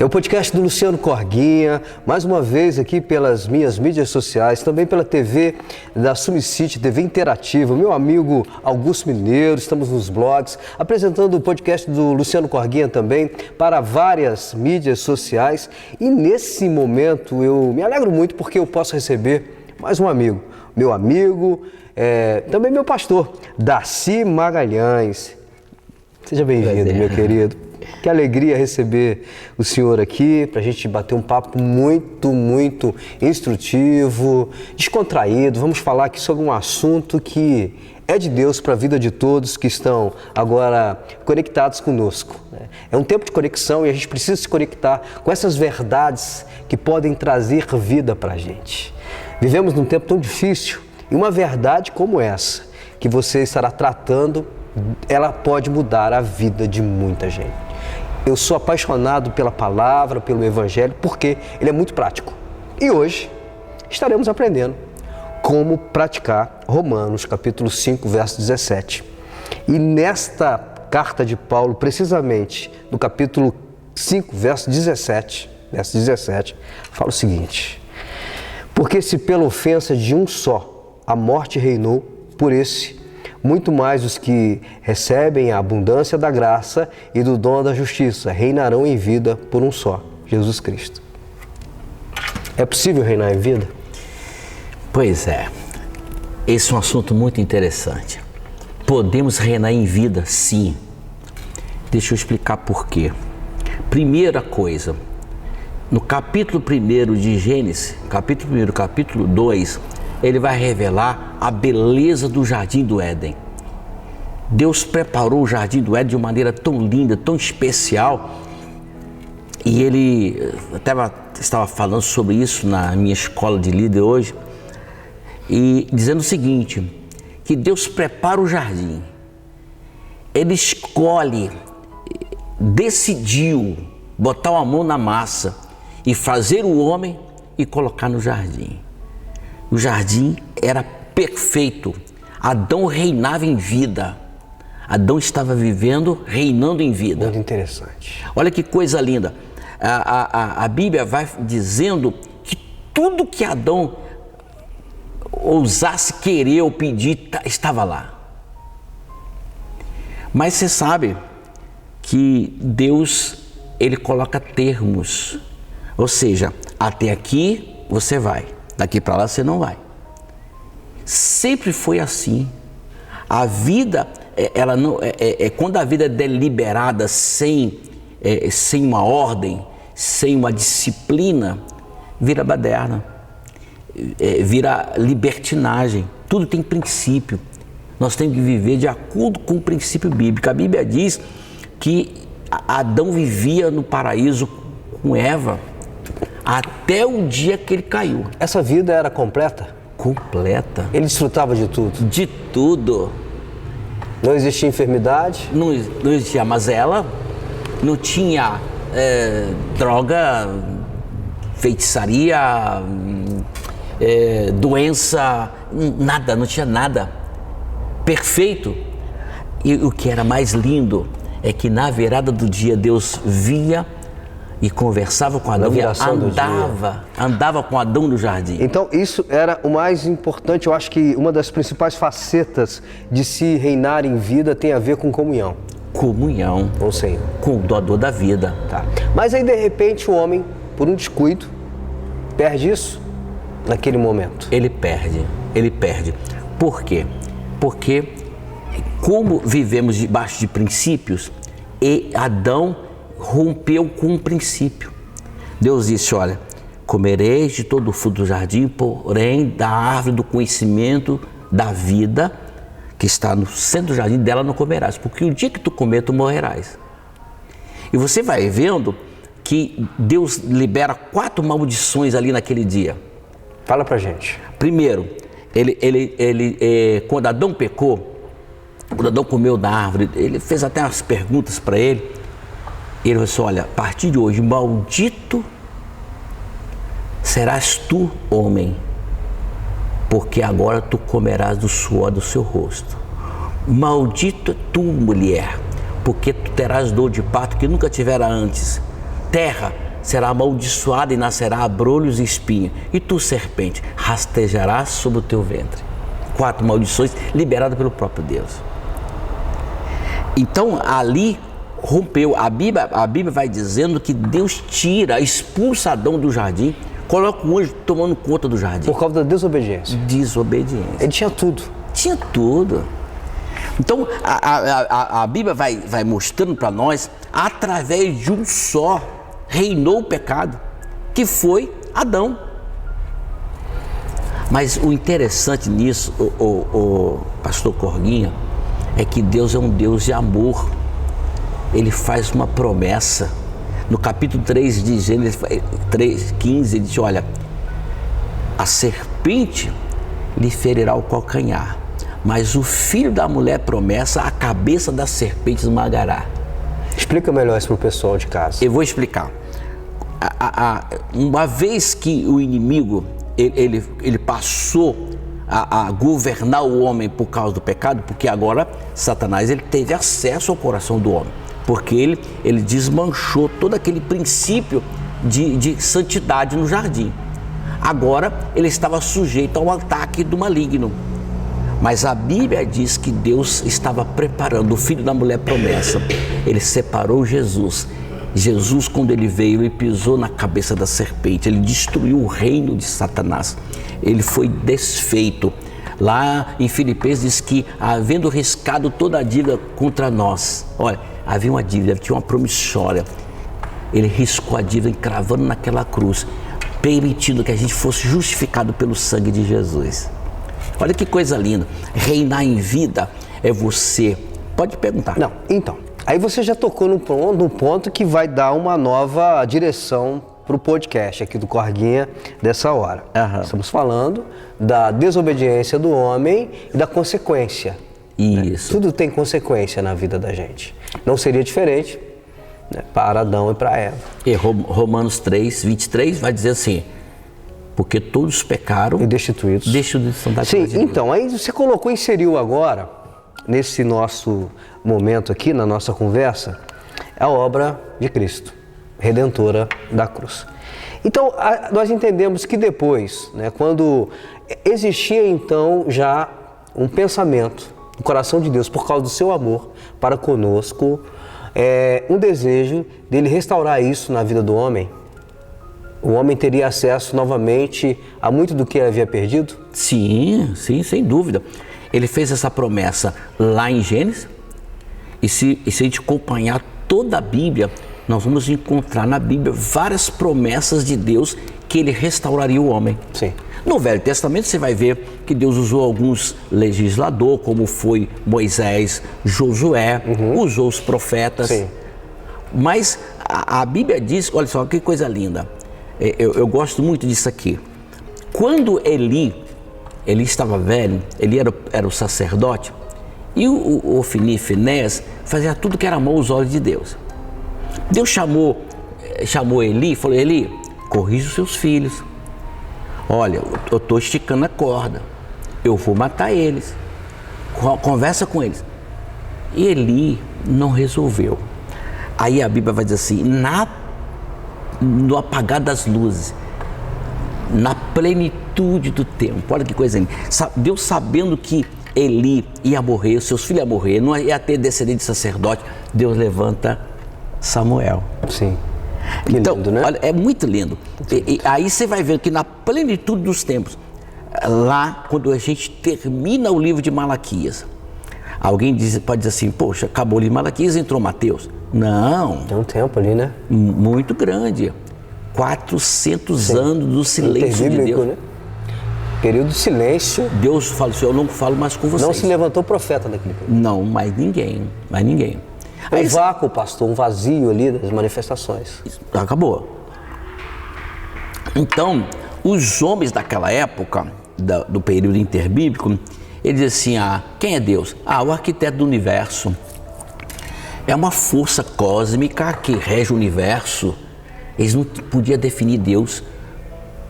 É o podcast do Luciano Corguinha, mais uma vez aqui pelas minhas mídias sociais, também pela TV da Sumicity, TV Interativa, meu amigo Augusto Mineiro, estamos nos blogs, apresentando o podcast do Luciano Corguinha também para várias mídias sociais. E nesse momento eu me alegro muito porque eu posso receber mais um amigo, meu amigo, também meu pastor, Darcy Magalhães. Seja bem-vindo, meu querido. Que alegria receber o senhor aqui para a gente bater um papo muito instrutivo, descontraído. Vamos falar aqui sobre um assunto que é de Deus para a vida de todos que estão agora conectados conosco. É um tempo de conexão e a gente precisa se conectar com essas verdades que podem trazer vida para a gente. Vivemos num tempo tão difícil e uma verdade como essa, que você estará tratando, ela pode mudar a vida de muita gente. Eu sou apaixonado pela palavra, pelo evangelho, porque ele é muito prático. E hoje estaremos aprendendo como praticar Romanos, capítulo 5, verso 17. E nesta carta de Paulo, precisamente no capítulo 5, verso 17, fala o seguinte: porque se pela ofensa de um só a morte reinou, por esse muito mais os que recebem a abundância da graça e do dom da justiça reinarão em vida por um só, Jesus Cristo. É possível reinar em vida? Pois é, esse é um assunto muito interessante. Podemos reinar em vida, sim. Deixa eu explicar por quê. Primeira coisa, no capítulo 1 de Gênesis, capítulo 1, capítulo 2, ele vai revelar a beleza do Jardim do Éden. Deus preparou o Jardim do Éden de uma maneira tão linda, tão especial. E ele até estava falando sobre isso na minha escola de líder hoje, e dizendo o seguinte, que Deus prepara o jardim. Ele escolhe, decidiu botar uma mão na massa e fazer o homem e colocar no jardim. O jardim era perfeito. Adão reinava em vida. Adão estava vivendo, reinando em vida. Muito interessante. Olha que coisa linda. A Bíblia vai dizendo que tudo que Adão ousasse querer ou pedir estava lá. Mas você sabe que Deus, ele coloca termos. Ou seja, até aqui você vai. Daqui para lá você não vai. Sempre foi assim. A vida, ela não quando a vida é deliberada sem uma ordem, sem uma disciplina, vira baderna, vira libertinagem. Tudo tem princípio. Nós temos que viver de acordo com o princípio bíblico. A Bíblia diz que Adão vivia no paraíso com Eva até o dia que ele caiu. Essa vida era completa? Completa. Ele desfrutava de tudo? De tudo. Não existia enfermidade? Não existia mazela, não tinha droga, feitiçaria, doença, nada, não tinha nada. Perfeito. E o que era mais lindo é que na virada do dia Deus via e conversava com Adão, andava com Adão no jardim. Então isso era o mais importante. Eu acho que uma das principais facetas de se reinar em vida tem a ver com comunhão. Comunhão. Com o Senhor. Com o doador da vida. Tá. Mas aí de repente o homem, por um descuido, perde isso naquele momento. Ele perde. Por quê? Porque como vivemos debaixo de princípios, e Adão rompeu com um princípio. Deus disse, olha, comereis de todo o fruto do jardim, porém da árvore do conhecimento da vida, que está no centro do jardim, dela não comerás, porque o dia que tu comer, tu morrerás. E você vai vendo que Deus libera 4 maldições ali naquele dia. Fala pra gente. Primeiro, quando Adão pecou, quando Adão comeu da árvore, ele fez até umas perguntas para ele. Ele falou assim, olha, a partir de hoje, maldito serás tu, homem, porque agora tu comerás do suor do seu rosto. Maldito é tu, mulher, porque tu terás dor de parto que nunca tivera antes. Terra, será amaldiçoada e nascerá abrolhos e espinhos. E tu, serpente, rastejarás sobre o teu ventre. 4 maldições liberadas pelo próprio Deus. Então, ali rompeu. A Bíblia vai dizendo que Deus expulsa Adão do jardim, coloca o anjo tomando conta do jardim. Por causa da desobediência. Desobediência. Ele tinha tudo. Tinha tudo. Então, a Bíblia vai mostrando para nós, através de um só, reinou o pecado, que foi Adão. Mas o interessante nisso, o pastor Corguinha, é que Deus é um Deus de amor. Ele faz uma promessa. No capítulo 3 de Gênesis 3:15, ele diz, olha, a serpente lhe ferirá o calcanhar, mas o filho da mulher promessa, a cabeça da serpente esmagará. Explica melhor isso para o pessoal de casa. Eu vou explicar. Uma vez que o inimigo ele passou a governar o homem por causa do pecado, porque agora Satanás ele teve acesso ao coração do homem, porque ele desmanchou todo aquele princípio de santidade no jardim. Agora ele estava sujeito ao ataque do maligno. Mas a Bíblia diz que Deus estava preparando o filho da mulher promessa. Ele separou Jesus. Jesus, quando ele veio, ele pisou na cabeça da serpente, ele destruiu o reino de Satanás, ele foi desfeito. Lá em Filipenses diz que, havendo riscado toda a dívida contra nós, olha, havia uma dívida, tinha uma promissória, ele riscou a dívida encravando naquela cruz, permitindo que a gente fosse justificado pelo sangue de Jesus. Olha que coisa linda, reinar em vida é você, pode perguntar. Não, então, aí você já tocou num ponto que vai dar uma nova direção para o podcast aqui do Corguinha dessa hora. Uhum. Estamos falando da desobediência do homem e da consequência. Isso. Né? Tudo tem consequência na vida da gente. Não seria diferente, né, para Adão e para Eva. E Romanos 3:23 vai dizer assim, porque todos pecaram e destituídos. Da Sim, glória de então, aí você inseriu agora, nesse nosso momento aqui, na nossa conversa, a obra de Cristo, redentora da cruz. Então, nós entendemos que depois, né, quando existia então já um pensamento no coração de Deus, por causa do seu amor para conosco, um desejo dele restaurar isso na vida do homem, o homem teria acesso novamente a muito do que havia perdido? Sim, sem dúvida. Ele fez essa promessa lá em Gênesis, e se a gente acompanhar toda a Bíblia, nós vamos encontrar na Bíblia várias promessas de Deus que ele restauraria o homem. Sim. No Velho Testamento você vai ver que Deus usou alguns legisladores, como foi Moisés, Josué, usou os profetas. Sim. Mas a Bíblia diz, olha só que coisa linda, eu gosto muito disso aqui. Quando Eli estava velho, ele era o sacerdote, e o Ofni e Finéias fazia tudo que era mau aos olhos de Deus. Deus chamou Eli e falou, Eli, corrija os seus filhos. Olha, eu estou esticando a corda, eu vou matar eles, conversa com eles. E Eli não resolveu. Aí a Bíblia vai dizer assim, no apagar das luzes, na plenitude do tempo, olha que coisa linda. Deus sabendo que Eli ia morrer, seus filhos iam morrer, não ia ter descendente de sacerdote, Deus levanta Samuel. Sim. Que então, lindo, né? Olha, é muito lindo. E aí você vai ver que na plenitude dos tempos, lá quando a gente termina o livro de Malaquias, alguém pode dizer assim, poxa, acabou o livro de Malaquias, entrou Mateus. Não. Tem um tempo ali, né? Muito grande. 400 anos do silêncio de Deus. Né? Período de silêncio. Deus falou assim, eu não falo mais com vocês. Não se levantou profeta naquele período. Não, mais ninguém. Um vácuo, pastor, um vazio ali das manifestações. Acabou. Então, os homens daquela época, do período interbíblico, eles diziam assim, quem é Deus? O arquiteto do universo. É uma força cósmica que rege o universo. Eles não podiam definir Deus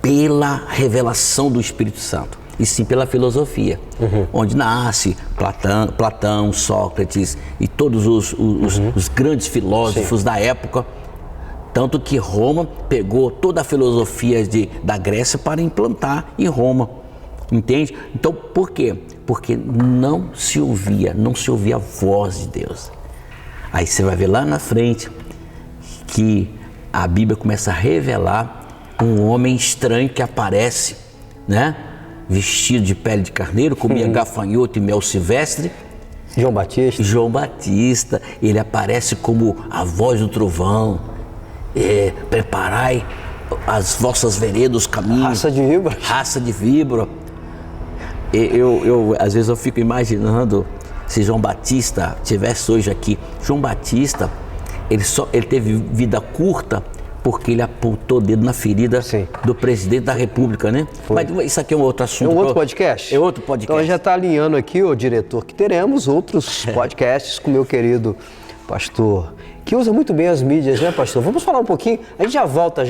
pela revelação do Espírito Santo, e sim pela filosofia, onde nasce Platão, Sócrates e todos os grandes filósofos da época. Tanto que Roma pegou toda a filosofia da Grécia para implantar em Roma, entende? Então, por quê? Porque não se ouvia a voz de Deus. Aí você vai ver lá na frente que a Bíblia começa a revelar um homem estranho que aparece, né? Vestido de pele de carneiro, comia gafanhoto e mel silvestre. João Batista, ele aparece como a voz do trovão. Preparai as vossas veredas, os caminhos. Raça de víbora. Às vezes eu fico imaginando se João Batista tivesse hoje aqui. João Batista, ele teve vida curta porque ele apontou o dedo na ferida do presidente da República, né? Foi. Mas isso aqui é um outro assunto. É um outro podcast? É outro podcast. Então já está alinhando aqui, o diretor, que teremos outros podcasts com o meu querido pastor, que usa muito bem as mídias, né, pastor? Vamos falar um pouquinho, a gente já volta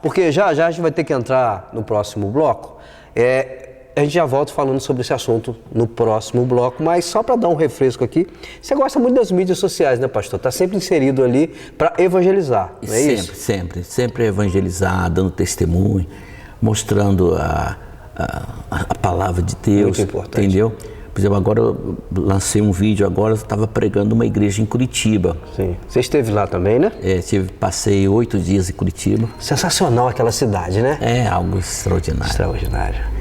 porque já a gente vai ter que entrar no próximo bloco. A gente já volta falando sobre esse assunto no próximo bloco, mas só para dar um refresco aqui, você gosta muito das mídias sociais, né, pastor? Está sempre inserido ali para evangelizar, não é isso? Sempre evangelizar, dando testemunho, mostrando a palavra de Deus, muito importante. Entendeu? Por exemplo, agora eu lancei um vídeo, agora eu estava pregando uma igreja em Curitiba. Sim. Você esteve lá também, né? Passei 8 dias em Curitiba. Sensacional aquela cidade, né? É algo extraordinário.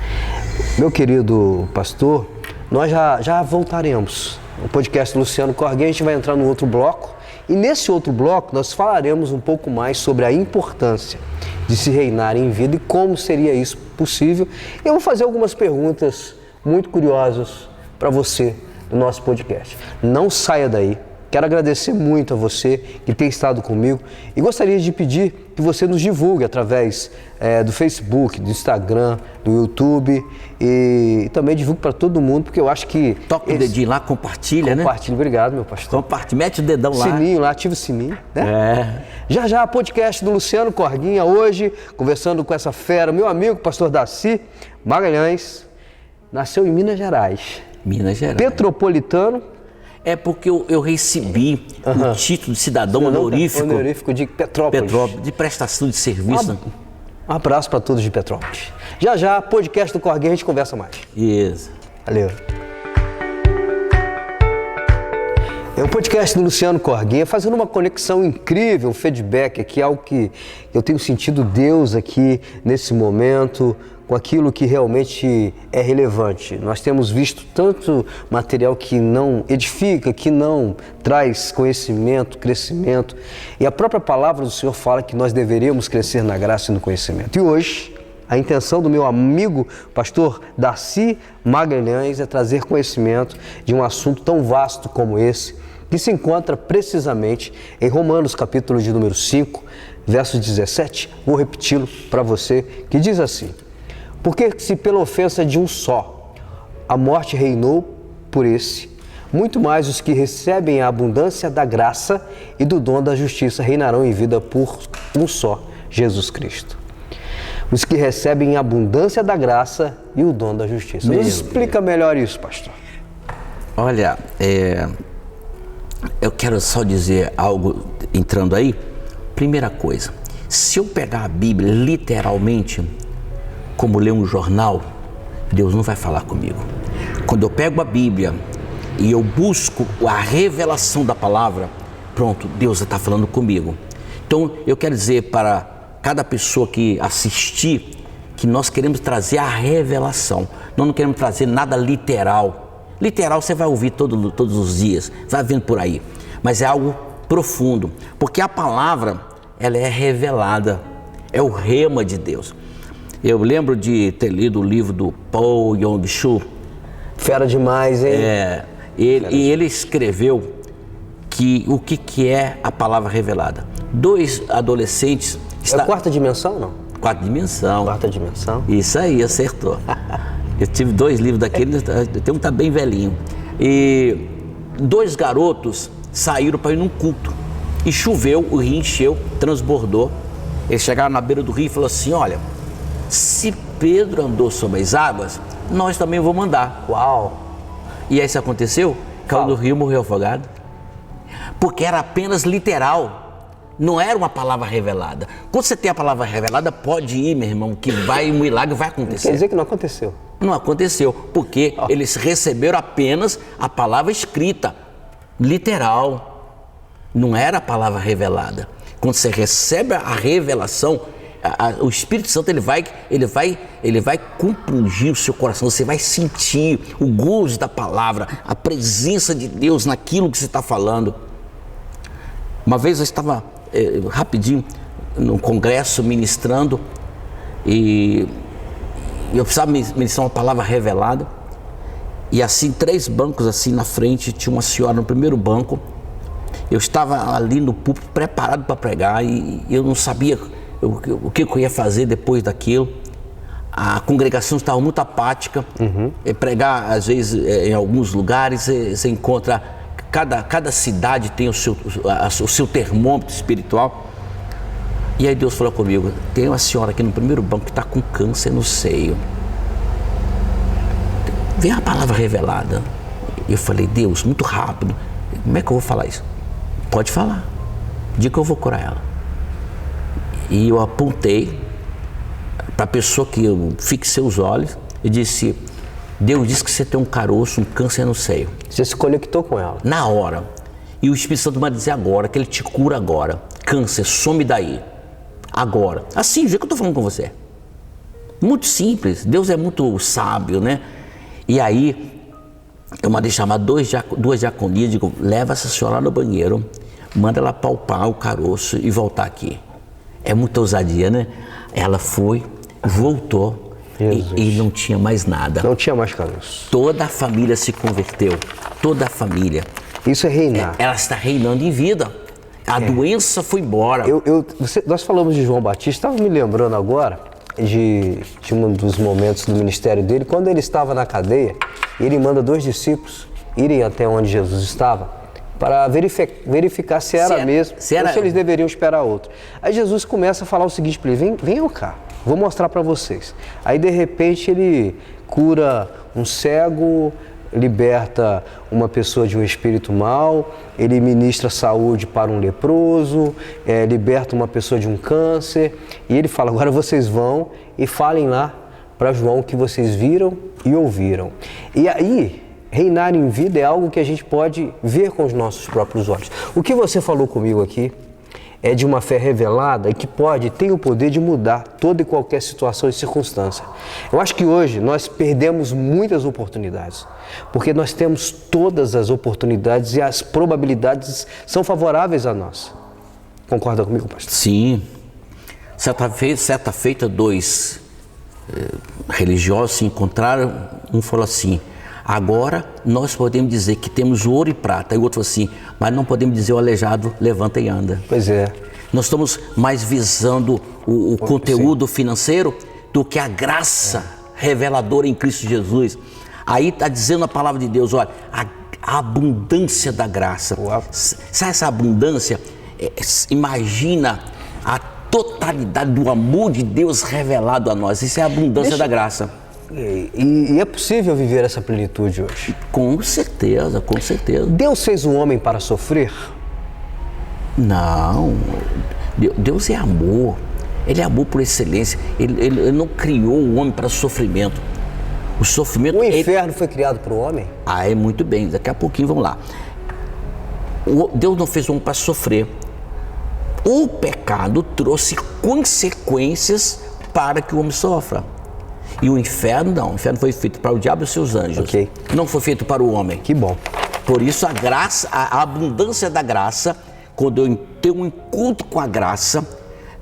Meu querido pastor, nós já voltaremos. O podcast do Luciano Corguinha, a gente vai entrar no outro bloco. E nesse outro bloco nós falaremos um pouco mais sobre a importância de se reinar em vida e como seria isso possível. Eu vou fazer algumas perguntas muito curiosas para você no nosso podcast. Não saia daí. Quero agradecer muito a você que tem estado comigo e gostaria de pedir que você nos divulgue através do Facebook, do Instagram, do YouTube e também divulgue para todo mundo, porque eu acho que... Toca o dedinho lá, compartilha, né? Compartilha, obrigado, meu pastor. Mete o dedão lá. Sininho lá, ativa o sininho, né? Já, podcast do Luciano Corguinha, hoje, conversando com essa fera, meu amigo, pastor Daci Magalhães, nasceu em Minas Gerais. Petropolitano. É porque eu recebi o título de cidadão honorífico de Petrópolis, de prestação de serviço. Um abraço para todos de Petrópolis. Já, podcast do Corguinha, a gente conversa mais. Isso. Valeu. É um podcast do Luciano Corguinha, fazendo uma conexão incrível, um feedback aqui, algo que eu tenho sentido Deus aqui nesse momento, com aquilo que realmente é relevante. Nós temos visto tanto material que não edifica, que não traz conhecimento, crescimento. E a própria palavra do Senhor fala que nós deveríamos crescer na graça e no conhecimento. E hoje, a intenção do meu amigo pastor Daci Magalhães é trazer conhecimento de um assunto tão vasto como esse, que se encontra precisamente em Romanos, capítulo de número 5, verso 17. Vou repeti-lo para você, que diz assim: porque se pela ofensa de um só a morte reinou por esse, muito mais os que recebem a abundância da graça e do dom da justiça reinarão em vida por um só, Jesus Cristo. Os que recebem a abundância da graça e o dom da justiça. Nos explica melhor isso, pastor. Olha, eu quero só dizer algo entrando aí. Primeira coisa, se eu pegar a Bíblia literalmente, como ler um jornal, Deus não vai falar comigo. Quando eu pego a Bíblia e eu busco a revelação da palavra, pronto, Deus está falando comigo. Então, eu quero dizer para cada pessoa que assistir, que nós queremos trazer a revelação. Nós não queremos trazer nada literal. Literal você vai ouvir todos os dias, vai vendo por aí. Mas é algo profundo, porque a palavra, ela é revelada, é o rema de Deus. Eu lembro de ter lido o livro do Paul Yong-Soo. Fera demais, hein? Ele escreveu o que é a palavra revelada. 2 adolescentes... É a quarta dimensão, não? Quarta dimensão. Quarta dimensão. Isso aí, acertou. Eu tive 2 livros daquele, tem um que tá bem velhinho. E 2 garotos saíram para ir num culto. E choveu, o rio encheu, transbordou. Eles chegaram na beira do rio e falaram assim: olha, se Pedro andou sobre as águas, nós também vamos andar. Uau! E aí isso aconteceu? Caiu no rio, morreu afogado. Porque era apenas literal. Não era uma palavra revelada. Quando você tem a palavra revelada, pode ir, meu irmão, que um milagre vai acontecer. Quer dizer que não aconteceu. Não aconteceu, porque eles receberam apenas a palavra escrita, literal. Não era a palavra revelada. Quando você recebe a revelação, o Espírito Santo ele vai compungir o seu coração. Você vai sentir o gozo da palavra, a presença de Deus naquilo que você está falando. Uma vez eu estava rapidinho no congresso ministrando e eu precisava ministrar uma palavra revelada. E assim, 3 bancos assim na frente, tinha uma senhora no primeiro banco. Eu estava ali no púlpito preparado para pregar e eu não sabia o que eu ia fazer depois daquilo. A congregação estava muito apática. Pregar, às vezes, em alguns lugares, você encontra... Cada cidade tem o seu termômetro espiritual. E aí Deus falou comigo, tem uma senhora aqui no primeiro banco que está com câncer no seio. Vem a palavra revelada. Eu falei, Deus, muito rápido. Como é que eu vou falar isso? Pode falar. Diga que eu vou curar ela. E eu apontei para a pessoa que eu fixei os olhos e disse, Deus disse que você tem um caroço, um câncer no seio. Você se conectou com ela? Na hora. E o Espírito Santo vai dizer agora, que ele te cura agora. Câncer, some daí. Agora. Assim, do jeito que eu estou falando com você. Muito simples. Deus é muito sábio, né? E aí, eu mandei chamar 2 diaconias, digo, leva essa senhora lá no banheiro, manda ela palpar o caroço e voltar aqui. É muita ousadia, né? Ela foi, voltou e não tinha mais nada. Não tinha mais caroço. Toda a família se converteu. Toda a família. Isso é reinar. Ela está reinando em vida. A doença foi embora. Nós falamos de João Batista, estava me lembrando agora de um dos momentos do ministério dele, quando ele estava na cadeia, ele manda 2 discípulos irem até onde Jesus estava para verificar se era mesmo ou se eles deveriam esperar outro. Aí Jesus começa a falar o seguinte para ele, venham cá, vou mostrar para vocês. Aí de repente ele cura um cego, liberta uma pessoa de um espírito mau, ele ministra saúde para um leproso, liberta uma pessoa de um câncer, e ele fala, agora vocês vão e falem lá para João o que vocês viram e ouviram. E aí, reinar em vida é algo que a gente pode ver com os nossos próprios olhos. O que você falou comigo aqui é de uma fé revelada e que tem o poder de mudar toda e qualquer situação e circunstância. Eu acho que hoje nós perdemos muitas oportunidades, porque nós temos todas as oportunidades e as probabilidades são favoráveis a nós. Concorda comigo, pastor? Sim. Certa feita, 2 religiosos se encontraram, um falou assim, agora nós podemos dizer que temos ouro e prata. E o outro falou assim, mas não podemos dizer o aleijado levanta e anda. Pois é. Nós estamos mais visando o conteúdo financeiro do que a graça reveladora em Cristo Jesus. Aí está dizendo a palavra de Deus, olha, a abundância da graça. Uau. Sabe essa abundância? Imagina a totalidade do amor de Deus revelado a nós. Isso é a abundância da graça. E é possível viver essa plenitude hoje? Com certeza, com certeza. Deus fez o homem para sofrer? Não, Deus é amor. Ele é amor por excelência. Ele não criou o homem para sofrimento. O sofrimento... O inferno foi criado para o homem? É muito bem, daqui a pouquinho vamos lá. Deus não fez o homem para sofrer. O pecado trouxe consequências para que o homem sofra. E o inferno não, o inferno foi feito para o diabo e os seus anjos. Okay. Não foi feito para o homem. Que bom. Por isso a graça, a abundância da graça, quando eu tenho um encontro com a graça,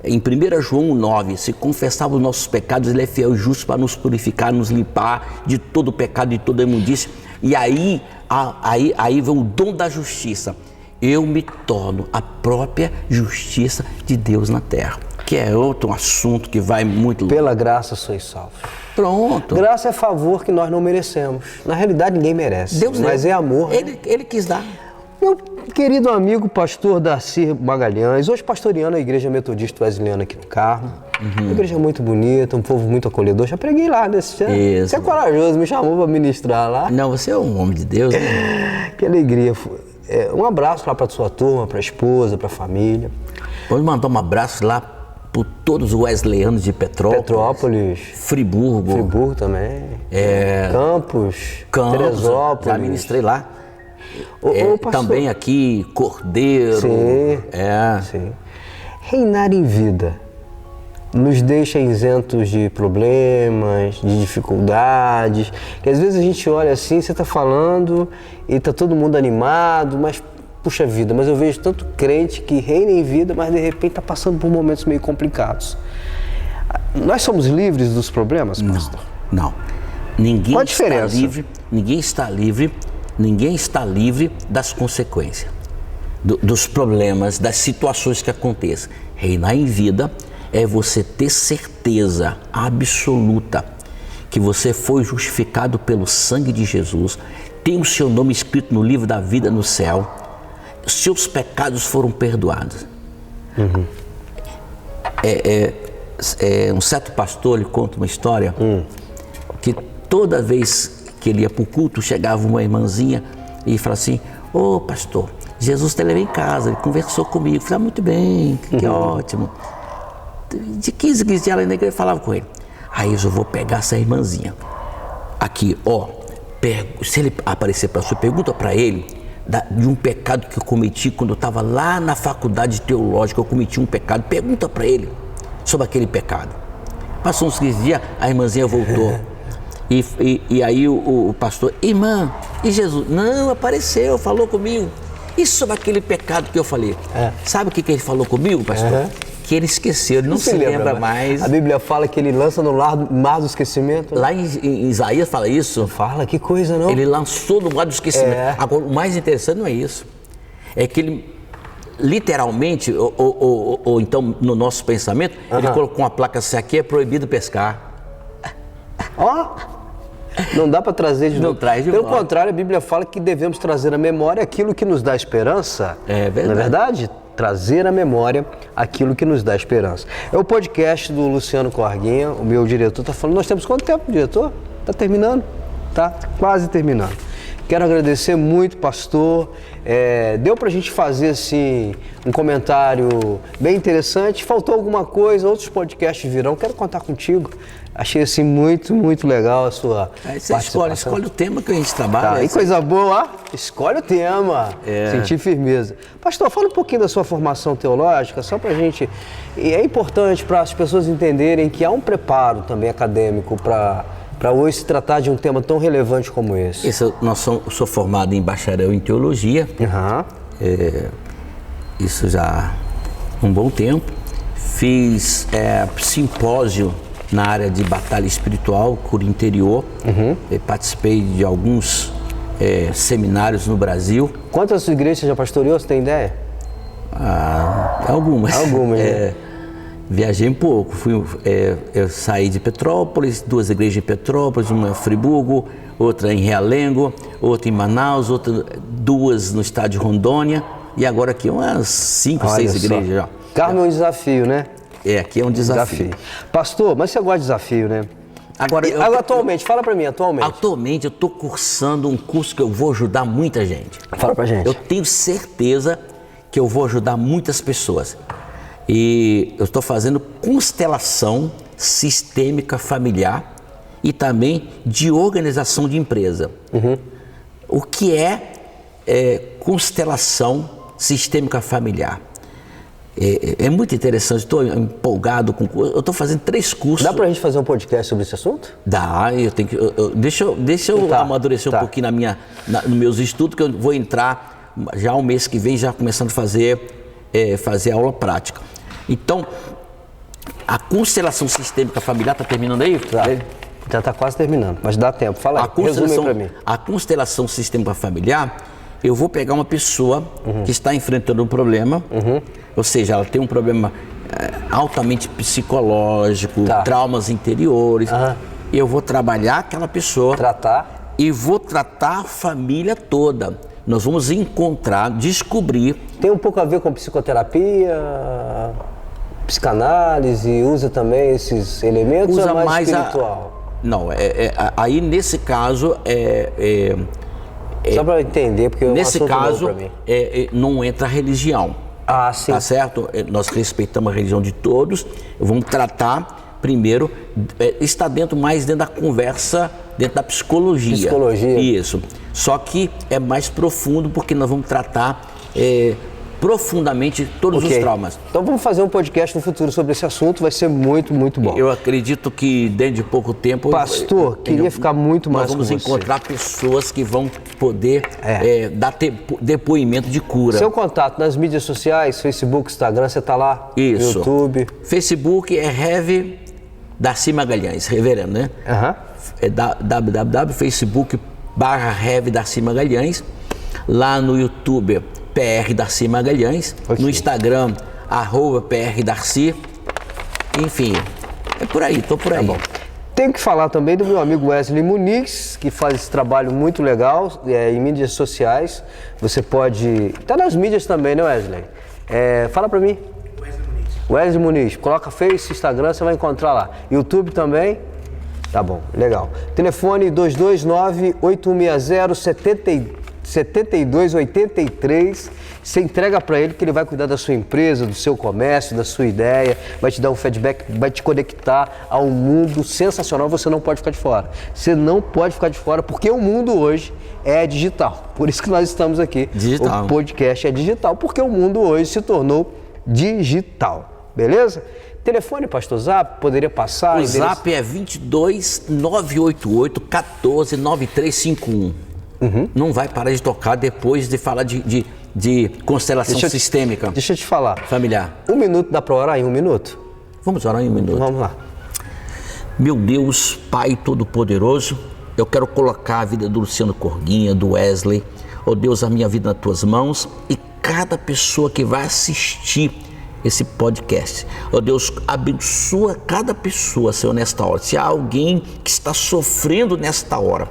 em 1 João 9, se confessarmos os nossos pecados, ele é fiel e justo para nos purificar, nos limpar de todo o pecado, de toda a imundícia. E aí vem o dom da justiça. Eu me torno a própria justiça de Deus na terra. Que é outro assunto que vai muito longe. Pela graça sois salvos. Pronto. Graça é favor que nós não merecemos. Na realidade, ninguém merece. Deus mas deu. É amor. Ele quis dar. Meu querido amigo pastor Darcy Magalhães, hoje pastoreando a Igreja Metodista Wesleyana aqui no Carmo. Uma igreja muito bonita, um povo muito acolhedor. Já preguei lá nesse ano. Você é corajoso, me chamou para ministrar lá. Não, você é um homem de Deus, né? Que alegria. Um abraço lá para sua turma, para a esposa, para a família. Vamos mandar um abraço lá por todos os wesleyanos de Petrópolis. Friburgo também. Campos, Teresópolis. Já ministrei lá. Também aqui, Cordeiro. Sim. Reinar em vida nos deixa isentos de problemas, de dificuldades, que às vezes a gente olha assim, você está falando e está todo mundo animado, mas puxa vida, mas eu vejo tanto crente que reina em vida, mas de repente está passando por momentos meio complicados. Nós somos livres dos problemas, pastor? Não. Ninguém Qual a diferença? Ninguém está livre das consequências, dos problemas, das situações que aconteçam. Reinar em vida é você ter certeza absoluta que você foi justificado pelo sangue de Jesus, tem o seu nome escrito no livro da vida no céu, seus pecados foram perdoados. Um certo pastor, ele conta uma história que toda vez que ele ia para o culto, chegava uma irmãzinha e falava assim: ô pastor, Jesus te levou em casa, ele conversou comigo. Eu falei: muito bem, que ótimo. De 15 dias ela ainda falava com ele. Aí eu vou pegar essa irmãzinha aqui, se ele aparecer para você, pergunta para ele de um pecado que eu cometi quando eu estava lá na faculdade teológica. Eu cometi um pecado, pergunta para ele sobre aquele pecado. Passou uns 15 dias, a irmãzinha voltou. E aí o pastor: irmã, e Jesus? Não, apareceu, falou comigo. E sobre aquele pecado que eu falei? Sabe o que ele falou comigo, pastor? Que ele esqueceu, ele não se lembra mais. A Bíblia fala que ele lança no mar do esquecimento. Lá em Isaías fala isso. Fala, que coisa, não? Ele lançou no mar do esquecimento. Agora, o mais interessante não é isso. É que ele, literalmente, ou então no nosso pensamento, ele colocou uma placa assim: aqui é proibido pescar. Não dá para trazer de novo. Não traz de Pelo volta. contrário, a Bíblia fala que devemos trazer à memória aquilo que nos dá esperança. É verdade. Não é verdade? Trazer à memória aquilo que nos dá esperança. É o podcast do Luciano Corguinha, o meu diretor está falando. Nós temos quanto tempo, diretor? Está terminando? Tá quase terminando. Quero agradecer muito, pastor. Deu para a gente fazer assim, um comentário bem interessante. Faltou alguma coisa, outros podcasts virão. Quero contar contigo. Achei assim muito, muito legal a sua participação. Escolhe o tema que a gente trabalha. Tá, e coisa boa, escolhe o tema. Sentir firmeza. Pastor, fala um pouquinho da sua formação teológica, só pra gente. E é importante para as pessoas entenderem que há um preparo também acadêmico para hoje se tratar de um tema tão relevante como esse. Eu sou formado em bacharel em teologia. Isso já há um bom tempo. Fiz simpósio na área de batalha espiritual, cura interior. Participei de alguns seminários no Brasil. Quantas igrejas você já pastoreou, você tem ideia? Algumas. Né? Viajei um pouco. Eu saí de Petrópolis, 2 igrejas em Petrópolis, uma em Friburgo, outra em Realengo, outra em Manaus, 2 no estado de Rondônia, e agora aqui umas 5, 6 igrejas já. Carmo é um desafio, né? Aqui é um desafio. Pastor, mas você gosta de desafio, né? Agora, atualmente, fala pra mim, atualmente. Atualmente eu estou cursando um curso que eu vou ajudar muita gente. Fala pra gente. Eu tenho certeza que eu vou ajudar muitas pessoas. E eu estou fazendo constelação sistêmica familiar e também de organização de empresa. O que é constelação sistêmica familiar? É muito interessante, estou empolgado com o curso. Eu estou fazendo 3 cursos. Dá pra gente fazer um podcast sobre esse assunto? Dá, eu tenho que. Deixa eu amadurecer um pouquinho nos meus estudos, que eu vou entrar já o mês que vem, já começando a fazer aula prática. Então, a constelação sistêmica familiar está terminando aí? Já está quase terminando, mas dá tempo. Fala aí, resume aí para mim. A constelação sistêmica familiar, eu vou pegar uma pessoa que está enfrentando um problema, ou seja, ela tem um problema altamente psicológico, traumas interiores, e eu vou trabalhar aquela pessoa. Tratar. E vou tratar a família toda. Nós vamos encontrar, descobrir. Tem um pouco a ver com psicoterapia, psicanálise, usa também esses elementos, usa ou é mais mais espiritual? Não, aí nesse caso Só para eu entender, porque nesse é um assunto caso, novo pra mim. não entra a religião. Ah, sim. Tá certo? Nós respeitamos a religião de todos. Vamos tratar primeiro, está mais dentro da conversa, dentro da psicologia. Psicologia. Isso. Só que é mais profundo porque nós vamos tratar profundamente todos os traumas. Então vamos fazer um podcast no futuro sobre esse assunto, vai ser muito, muito bom. Eu acredito que dentro de pouco tempo... Pastor, queria ficar muito mais com você. Nós vamos encontrar pessoas que vão poder dar depoimento de cura. Seu contato nas mídias sociais, Facebook, Instagram, você está lá? Isso. YouTube? Facebook é Rev Darcy Magalhães, reverendo, né? É www.facebook.com/Rev Darcy Magalhães. Lá no YouTube, PR Darcy Magalhães. No Instagram, @PR Darcy. Enfim, é por aí, tô por aí. Tá bom. Tenho que falar também do meu amigo Wesley Muniz, que faz esse trabalho muito legal em mídias sociais. Você pode... Tá nas mídias também, né, Wesley? Fala pra mim. Wesley Muniz. Coloca Face, Instagram, você vai encontrar lá. YouTube também. Tá bom, legal. Telefone 229-860-7283. Você entrega para ele que ele vai cuidar da sua empresa, do seu comércio, da sua ideia, vai te dar um feedback, vai te conectar a um mundo sensacional. Você não pode ficar de fora. Você não pode ficar de fora porque o mundo hoje é digital. Por isso que nós estamos aqui. Digital. O podcast é digital porque o mundo hoje se tornou digital. Beleza? Telefone, pastor Zap, poderia passar? O Zap é 22 988 14 9351. Não vai parar de tocar depois de falar de constelação sistêmica. Deixa eu te falar. Familiar. 1 minuto dá para orar em 1 minuto? Vamos orar em 1 minuto. Vamos lá. Meu Deus, Pai Todo-Poderoso, eu quero colocar a vida do Luciano Corguinha, do Wesley, ó Deus, a minha vida nas tuas mãos e cada pessoa que vai assistir esse podcast. Ó Deus, abençoa cada pessoa, Senhor, nesta hora. Se há alguém que está sofrendo nesta hora,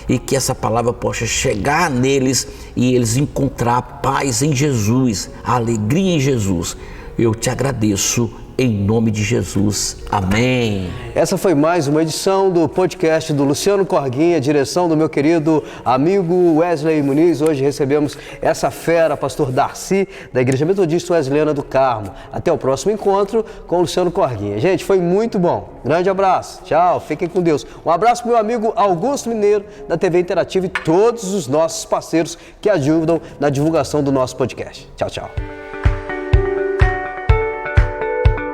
e que essa palavra possa chegar neles e eles encontrar paz em Jesus, alegria em Jesus. Eu te agradeço em nome de Jesus. Amém. Essa foi mais uma edição do podcast do Luciano Corguinha, direção do meu querido amigo Wesley Muniz. Hoje recebemos essa fera, pastor Darcy, da Igreja Metodista Wesleyana do Carmo. Até o próximo encontro com o Luciano Corguinha. Gente, foi muito bom. Grande abraço. Tchau. Fiquem com Deus. Um abraço para o meu amigo Augusto Mineiro, da TV Interativa, e todos os nossos parceiros que ajudam na divulgação do nosso podcast. Tchau, tchau.